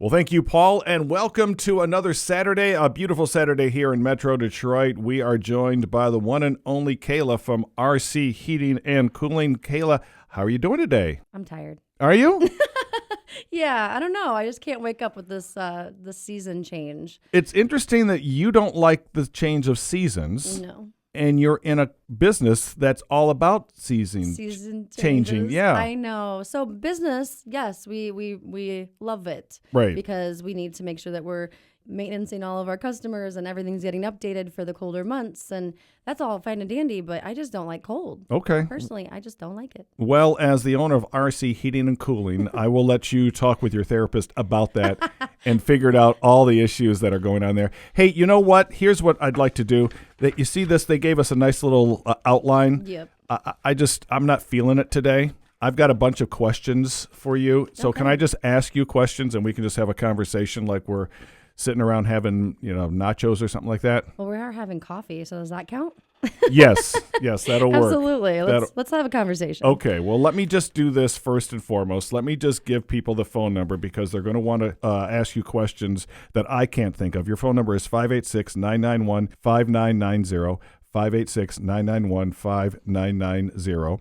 Well, thank you, Paul, and welcome to another Saturday, a beautiful Saturday here in Metro Detroit. We are joined by the one and only Kayla from RC Heating and Cooling. Kayla, how are you doing today? I'm tired. Are you? Yeah, I don't know. I just can't wake up with this season change. It's interesting that you don't like the change of seasons. No. And you're in a business that's all about Season changing. changes. Yeah. I know. So business, yes, we love it. Right. Because we need to make sure that we're maintaining all of our customers and everything's getting updated for the colder months. And that's all fine and dandy, but I just don't like cold. Okay. Personally, I just don't like it. Well, as the owner of RC Heating and Cooling, I will let you talk with your therapist about that and figure out all the issues that are going on there. Hey, you know what? Here's what I'd like to do. That you see this? They gave us a nice little outline. Yep. I'm not feeling it today. I've got a bunch of questions for you. So Okay. Can I just ask you questions and we can just have a conversation like we're sitting around having, nachos or something like that? Well, we are having coffee, so does that count? Yes, that'll work. Absolutely. Let's have a conversation. Okay, well, let me just do this first and foremost. Let me just give people the phone number because they're going to want to ask you questions that I can't think of. Your phone number is 586-991-5990, 586-991-5990.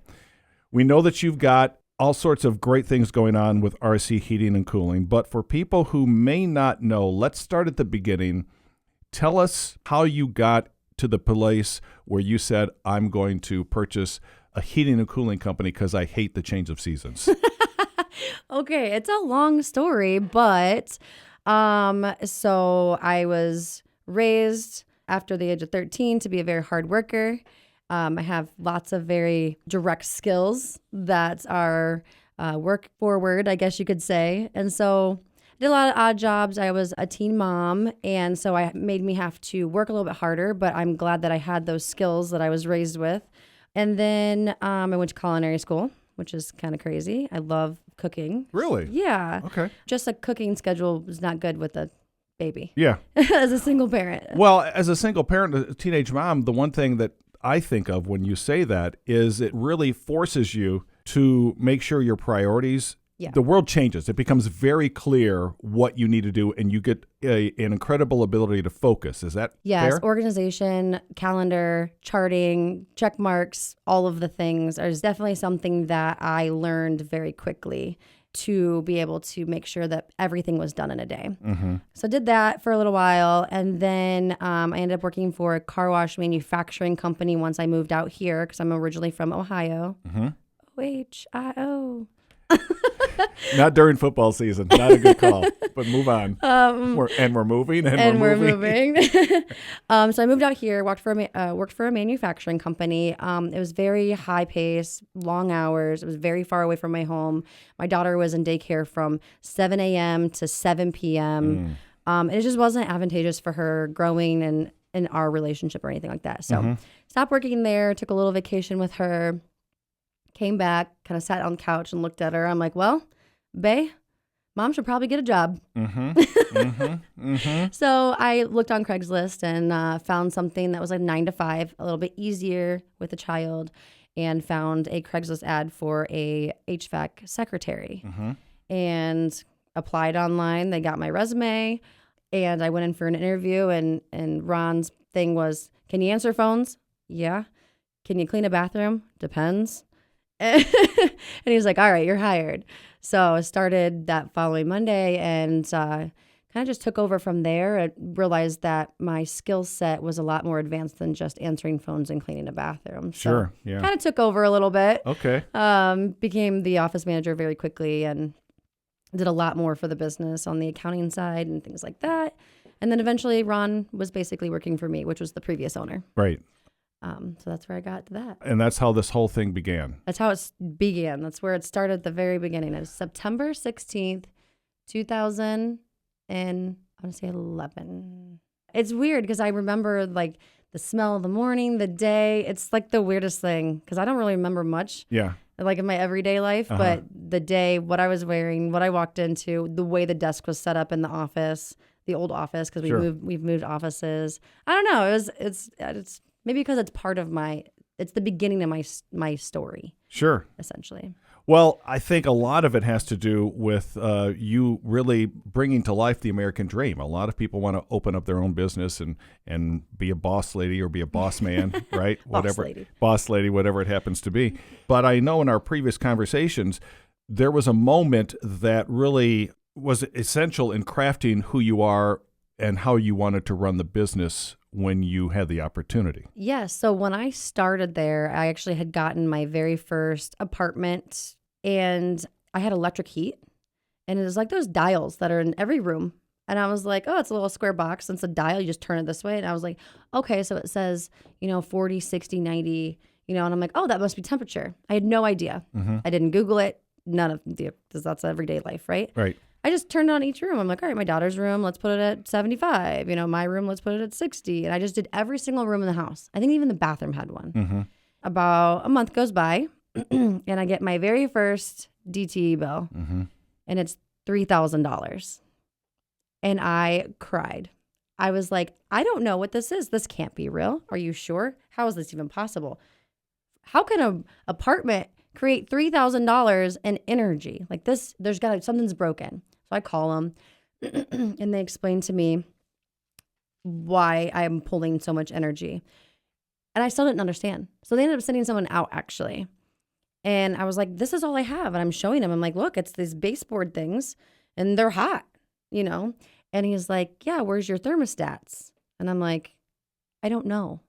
We know that you've got all sorts of great things going on with RC Heating and Cooling, but for people who may not know, let's start at the beginning. Tell us how you got to the place where you said, I'm going to purchase a heating and cooling company because I hate the change of seasons. Okay, it's a long story, but so I was raised after the age of 13 to be a very hard worker. I have lots of very direct skills that are work forward, I guess you could say. And so I did a lot of odd jobs. I was a teen mom, and so I made me have to work a little bit harder, but I'm glad that I had those skills that I was raised with. And then I went to culinary school, which is kind of crazy. I love cooking. Really? Yeah. Okay. Just a cooking schedule was not good with a baby. Yeah. As a single parent. Well, as a single parent, a teenage mom, the one thing that I think of when you say that is it really forces you to make sure your priorities. Yeah. The world changes. It becomes very clear what you need to do, and you get an incredible ability to focus. Is that Yes, fair? organization, calendar, charting, check marks, all of the things is definitely something that I learned very quickly to be able to make sure that everything was done in a day. Mm-hmm. So I did that for a little while, and then I ended up working for a car wash manufacturing company once I moved out here because I'm originally from Ohio. Mm-hmm. Ohio. Not during football season. Not a good call. But move on. We're moving. We're moving. So I moved out here. Worked for a manufacturing company. It was very high pace, long hours. It was very far away from my home. My daughter was in daycare from 7 a.m. to 7 p.m. It just wasn't advantageous for her growing and in our relationship or anything like that. So stopped working there. Took a little vacation with her. Came back, kind of sat on the couch and looked at her. I'm like, well, bae, mom should probably get a job. So I looked on Craigslist and found something that was like 9 to 5, a little bit easier with a child, and found a Craigslist ad for a HVAC secretary and applied online. They got my resume and I went in for an interview and Ron's thing was, can you answer phones? Yeah. Can you clean a bathroom? Depends. And he was like, all right, you're hired. So I started that following Monday and kind of just took over from there. I realized that my skill set was a lot more advanced than just answering phones and cleaning a bathroom. Sure, yeah. Kind of took over a little bit. Okay. Became the office manager very quickly and did a lot more for the business on the accounting side and things like that. And then eventually Ron was basically working for me, which was the previous owner. Right. So that's where I got to that. And that's how this whole thing began. That's how it began. That's where it started at the very beginning. It was September 16th, 2000 and I want to say 11. It's weird because I remember like the smell of the morning, the day. It's like the weirdest thing because I don't really remember much. Yeah. Like in my everyday life, but the day, what I was wearing, what I walked into, the way the desk was set up in the office, the old office because we've moved offices. I don't know. It's maybe because it's part of it's the beginning of my story. Sure. Essentially. Well, I think a lot of it has to do with you really bringing to life the American dream. A lot of people want to open up their own business and be a boss lady or be a boss man, right? Boss lady, whatever it happens to be. But I know in our previous conversations, there was a moment that really was essential in crafting who you are and how you wanted to run the business when you had the opportunity. Yes. So when I started there, I actually had gotten my very first apartment and I had electric heat. And it was like those dials that are in every room. And I was like, oh, it's a little square box. And it's a dial. You just turn it this way. And I was like, okay, so it says, 40, 60, 90, and I'm like, oh, that must be temperature. I had no idea. Mm-hmm. I didn't Google it. None of the, because that's everyday life, right? Right. I just turned on each room. I'm like, all right, my daughter's room, let's put it at 75. My room, let's put it at 60. And I just did every single room in the house. I think even the bathroom had one. Mm-hmm. About a month goes by, and I get my very first DTE bill, mm-hmm. and it's $3,000. And I cried. I was like, I don't know what this is. This can't be real. Are you sure? How is this even possible? How can an apartment create $3,000 in energy? Like this, something's broken. So I call them and they explain to me why I'm pulling so much energy. And I still didn't understand. So they ended up sending someone out actually. And I was like, this is all I have. And I'm showing him, I'm like, look, it's these baseboard things and they're hot, And he's like, yeah, where's your thermostats? And I'm like, I don't know.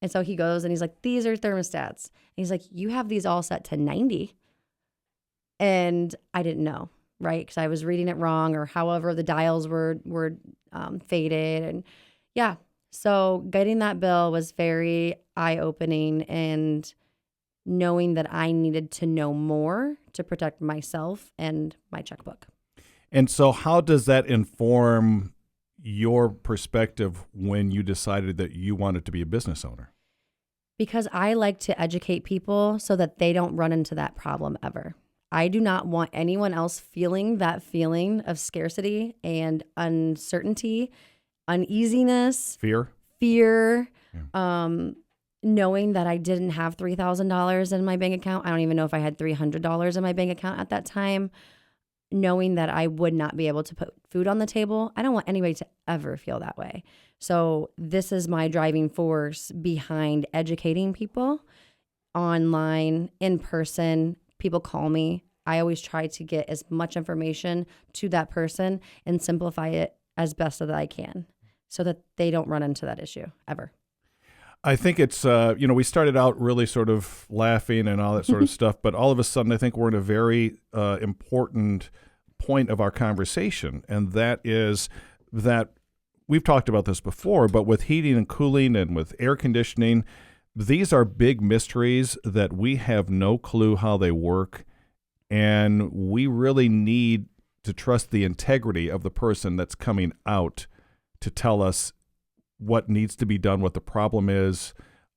And so he goes and he's like, these are thermostats. And he's like, you have these all set to 90. And I didn't know, right? Because I was reading it wrong or however the dials were faded. And yeah, so getting that bill was very eye-opening and knowing that I needed to know more to protect myself and my checkbook. And so how does that inform your perspective when you decided that you wanted to be a business owner? Because I like to educate people so that they don't run into that problem ever. I do not want anyone else feeling that feeling of scarcity and uncertainty, uneasiness, fear, knowing that I didn't have $3,000 in my bank account. I don't even know if I had $300 in my bank account at that time. Knowing that I would not be able to put food on the table. I don't want anybody to ever feel that way. So this is my driving force behind educating people online, in person. People call me. I always try to get as much information to that person and simplify it as best that I can so that they don't run into that issue ever. I think it's, we started out really sort of laughing and all that sort of stuff, but all of a sudden I think we're in a very important point of our conversation, and that is that we've talked about this before, but with heating and cooling and with air conditioning, these are big mysteries that we have no clue how they work, and we really need to trust the integrity of the person that's coming out to tell us what needs to be done, what the problem is.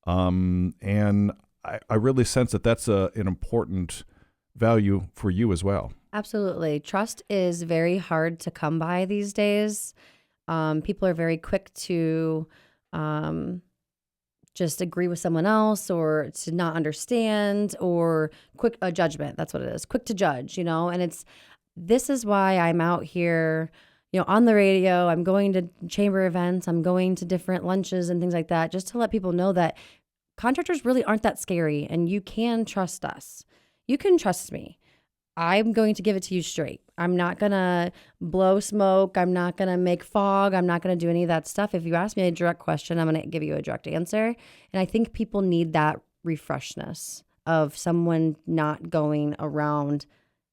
And I really sense that that's an important value for you as well. Absolutely. Trust is very hard to come by these days. People are very quick to just agree with someone else or to not understand or quick judgment. That's what it is. Quick to judge, and this is why I'm out here on the radio. I'm going to chamber events. I'm going to different lunches and things like that, just to let people know that contractors really aren't that scary and you can trust us. You can trust me. I'm going to give it to you straight. I'm not going to blow smoke. I'm not going to make fog. I'm not going to do any of that stuff. If you ask me a direct question, I'm going to give you a direct answer. And I think people need that refreshness of someone not going around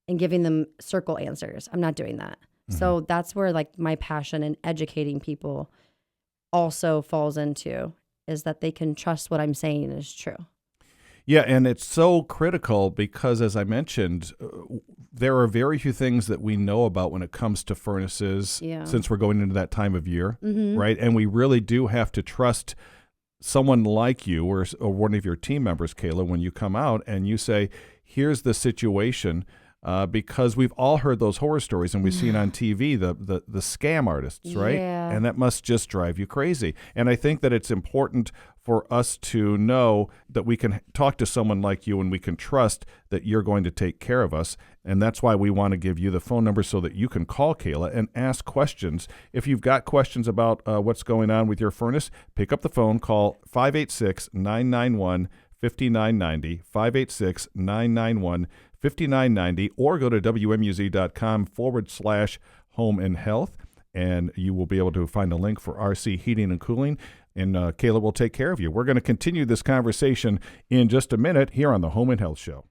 and giving them circle answers. I'm not doing that. So that's where my passion in educating people also falls into, is that they can trust what I'm saying is true. Yeah, and it's so critical because, as I mentioned, there are very few things that we know about when it comes to furnaces since we're going into that time of year, right? And we really do have to trust someone like you or one of your team members, Kayla, when you come out and you say, here's the situation. Because we've all heard those horror stories and we've seen on TV the scam artists, right? Yeah. And that must just drive you crazy. And I think that it's important for us to know that we can talk to someone like you and we can trust that you're going to take care of us. And that's why we want to give you the phone number so that you can call Kayla and ask questions. If you've got questions about what's going on with your furnace, pick up the phone, call 586-991-5990, 586-991-5990, or go to WMUZ.com/home and health, and you will be able to find a link for RC Heating and Cooling. And Kayla will take care of you. We're going to continue this conversation in just a minute here on the Home and Health Show.